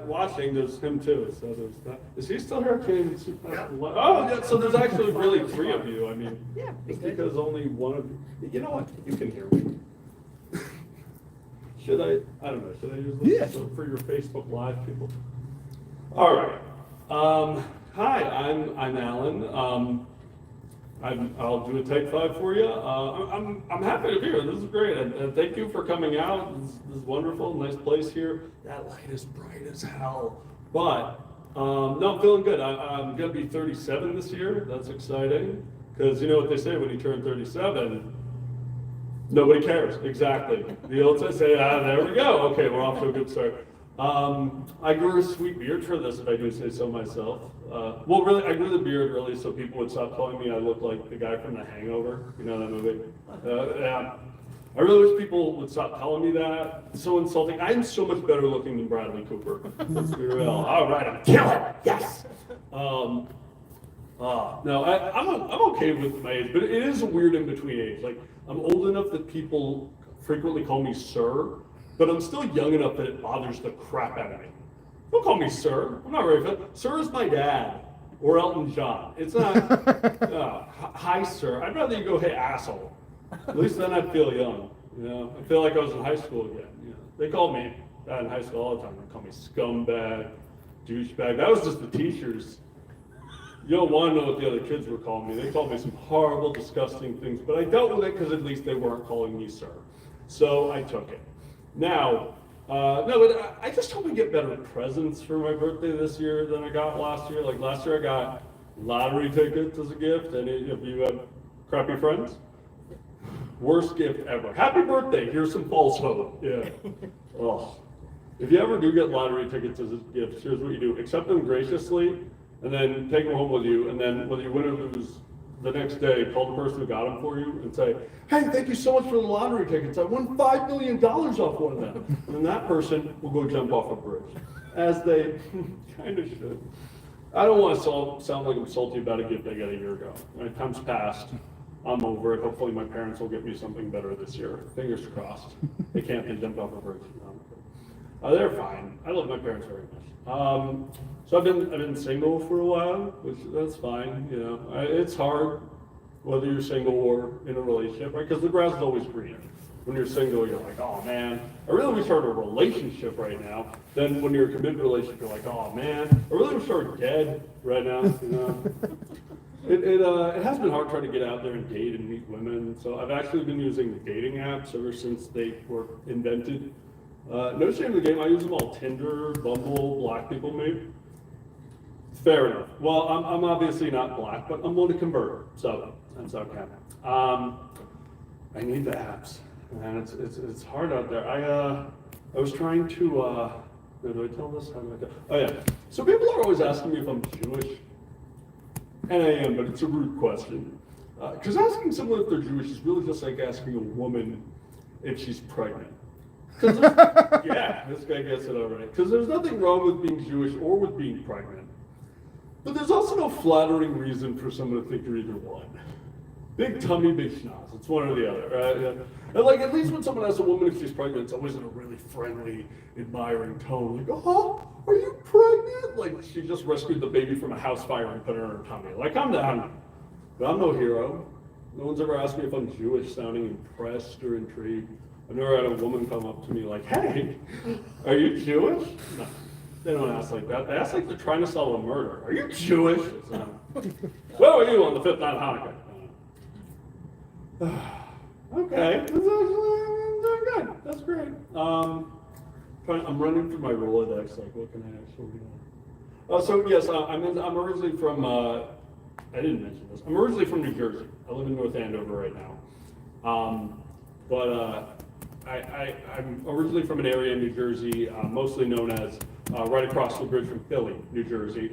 watching, there's him too. So there's that. Is he still here? Can't even see past the light. Oh, yeah. So there's actually really three of you. I mean, Yeah, just because only one of you. You know what? You can hear me. Should I? I don't know. Should I use this for your Facebook Live people? All right. Hi, I'm Alan. I'll do a take 5 for you. I'm happy to be here. This is great, and thank you for coming out. This is wonderful, nice place here. That light is bright as hell, but no, I'm feeling good. I'm gonna be 37 this year. That's exciting because you know what they say when you turn 37. Nobody cares. Exactly. The old say, there we go. Okay, we're off to a good start. I grew a sweet beard for this, if I do say so myself. Well, really, I grew the beard really so people would stop calling me I look like the guy from The Hangover. You know that movie? Yeah. I really wish people would stop calling me that. It's so insulting. I'm so much better looking than Bradley Cooper. Let's be real. All right, I'm killing it. Yes. No, I'm okay with my age, but it is a weird in-between age. Like, I'm old enough that people frequently call me sir, but I'm still young enough that it bothers the crap out of me. Don't call me sir. I'm not very fit. Sir is my dad or Elton John. It's not, hi sir. I'd rather you go, hey asshole. At least then I'd feel young. You know, I feel like I was in high school again. You know, they called me that in high school all the time. They called me scumbag, douchebag. That was just the teachers. You don't want to know what the other kids were calling me. They called me some horrible, disgusting things, but I dealt with it because at least they weren't calling me sir. So I took it. Now, no, but I just hope I get better presents for my birthday this year than I got last year. Like last year I got lottery tickets as a gift, and if you have crappy friends, worst gift ever. Happy birthday, here's some false hope. Yeah. Oh. If you ever do get lottery tickets as a gift, here's what you do. Accept them graciously, and then take them home with you, and then whether you win or lose, the next day, call the person who got them for you and say, hey, thank you so much for the lottery tickets. I won $5 million off one of them. And then that person will go jump off a bridge, as they kind of should. I don't want to sound like I'm salty about a gift I got a year ago. Right, time's passed. I'm over it. Hopefully my parents will get me something better this year. Fingers crossed. They can't jump off a bridge. They're fine. I love my parents very much. So I've been single for a while, which that's fine. You know, it's hard whether you're single or in a relationship, right? Because the grass is always greener. When you're single, you're like, oh man, I really wish I had a relationship right now. Then when you're in a committed relationship, you're like, oh man, I really wish I were dead right now. You know, it has been hard trying to get out there and date and meet women. So I've actually been using the dating apps ever since they were invented. No shame in the game. I use them all: Tinder, Bumble, Black People Meet. Fair enough. Well, I'm obviously not black, but I'm willing to convert, so that's okay. I need the apps, and it's hard out there. I was trying to. Do I tell this? How do I go? Oh yeah. So people are always asking me if I'm Jewish, and I am, but it's a rude question. Because asking someone if they're Jewish is really just like asking a woman if she's pregnant. Yeah, this guy gets it already. Because there's nothing wrong with being Jewish or with being pregnant. But there's also no flattering reason for someone to think you're either one. Big tummy, big schnoz. It's one or the other, right? Yeah. And like, at least when someone asks a woman if she's pregnant, it's always in a really friendly, admiring tone. Like, oh, are you pregnant? Like, she just rescued the baby from a house fire and put her in her tummy. Like, I'm down. But I'm no hero. No one's ever asked me if I'm Jewish, sounding impressed or intrigued. I've never had a woman come up to me like, hey, are you Jewish? No. They don't ask like that. They ask like they're trying to solve a murder. Are you Jewish? What are you on the 5th night of Hanukkah? Okay, that's actually doing good. That's great. I'm running through my Rolodex. Like, what can I actually do? So yes, I'm originally from. I didn't mention this. I'm originally from New Jersey. I live in North Andover right now. I'm originally from an area in New Jersey, mostly known as right across the bridge from Philly, New Jersey.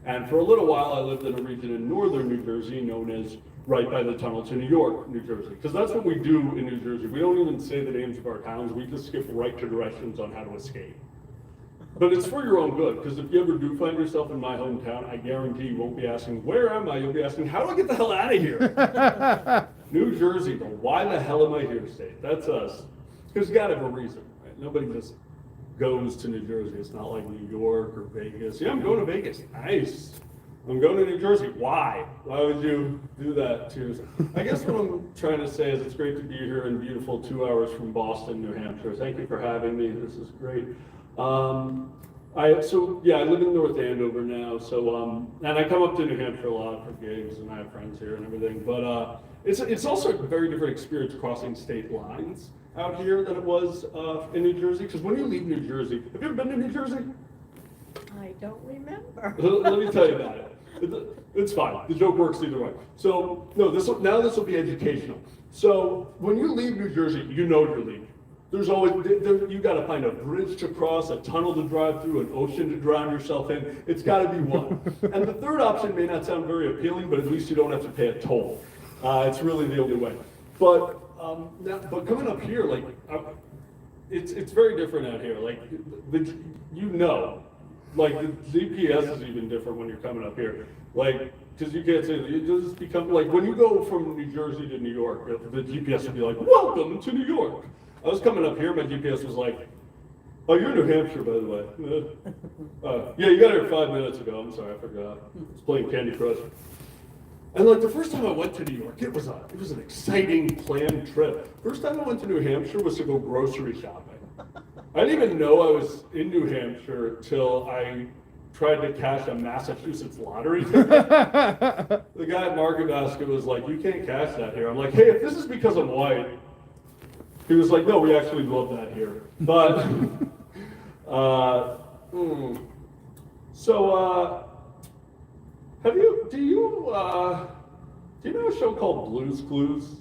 And for a little while, I lived in a region in northern New Jersey known as right by the tunnel to New York, New Jersey. Because that's what we do in New Jersey. We don't even say the names of our towns. We just skip right to directions on how to escape. But it's for your own good, because if you ever do find yourself in my hometown, I guarantee you won't be asking, where am I? You'll be asking, how do I get the hell out of here? New Jersey, the why the hell am I here state. That's us. Because you gotta have a reason, right? Nobody just goes to New Jersey. It's not like New York or Vegas. Yeah, I'm going to Vegas. Nice. I'm going to New Jersey. Why? Why would you do that to yourself? I guess what I'm trying to say is it's great to be here in beautiful 2 hours from Boston, New Hampshire. Thank you for having me. This is great. I live in North Andover now. And I come up to New Hampshire a lot for gigs, and I have friends here and everything. But it's also a very different experience crossing state lines out here than it was in New Jersey. Because when you leave New Jersey, have you ever been to New Jersey? I don't remember. Let me tell you about it. It's fine. The joke works either way. So no, this will be educational. So when you leave New Jersey, you know you're leaving. There's always you got to find a bridge to cross, a tunnel to drive through, an ocean to drown yourself in. It's got to be one. And the third option may not sound very appealing, but at least you don't have to pay a toll. It's really the only way. But coming up here, like it's very different out here. Like like the GPS is even different when you're coming up here. Like, because you can't say, it just become, like when you go from New Jersey to New York, the GPS would be like, welcome to New York. I was coming up here, my GPS was like, oh, you're in New Hampshire, by the way. Yeah, you got here 5 minutes ago. I'm sorry, I forgot. I was playing Candy Crush. And like the first time I went to New York, it was an exciting planned trip. First time I went to New Hampshire was to go grocery shopping. I didn't even know I was in New Hampshire till I tried to cash a Massachusetts lottery ticket. The guy at Market Basket was like, you can't cash that here. I'm like, hey, if this is because I'm white. He was like, no, we actually love that here. But, do you know a show called Blue's Clues?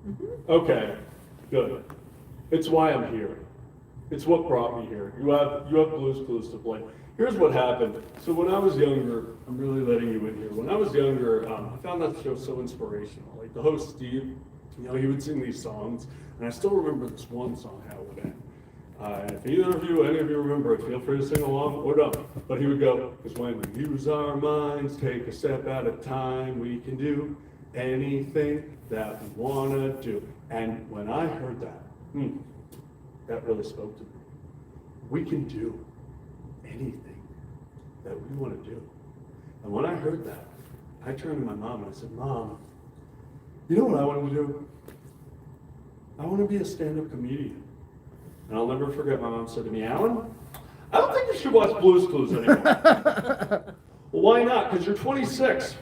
Mm-hmm. Okay, good. It's why I'm here. It's what brought me here. You have Blue's Clues to play. Here's what happened. So when I was younger, I'm really letting you in here. When I was younger, I found that show so inspirational. Like the host, Steve, he would sing these songs, and I still remember this one song, how it would end. And if any of you remember it, feel free to sing along or don't. But he would go, because when we use our minds, take a step at a time, we can do anything that we want to do. And when I heard that, that really spoke to me. We can do anything that we want to do. And when I heard that, I turned to my mom and I said, Mom, you know what I want to do? I want to be a stand-up comedian. And I'll never forget, my mom said to me, Alan, I don't think you should watch Blue's Clues anymore. Well, why not? Because you're 26.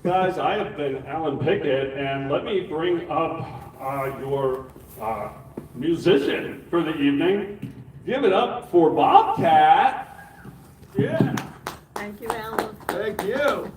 Guys, I have been Alan Piket, and let me bring up your musician for the evening. Give it up for Bobcat. Yeah. Thank you, Alan. Thank you.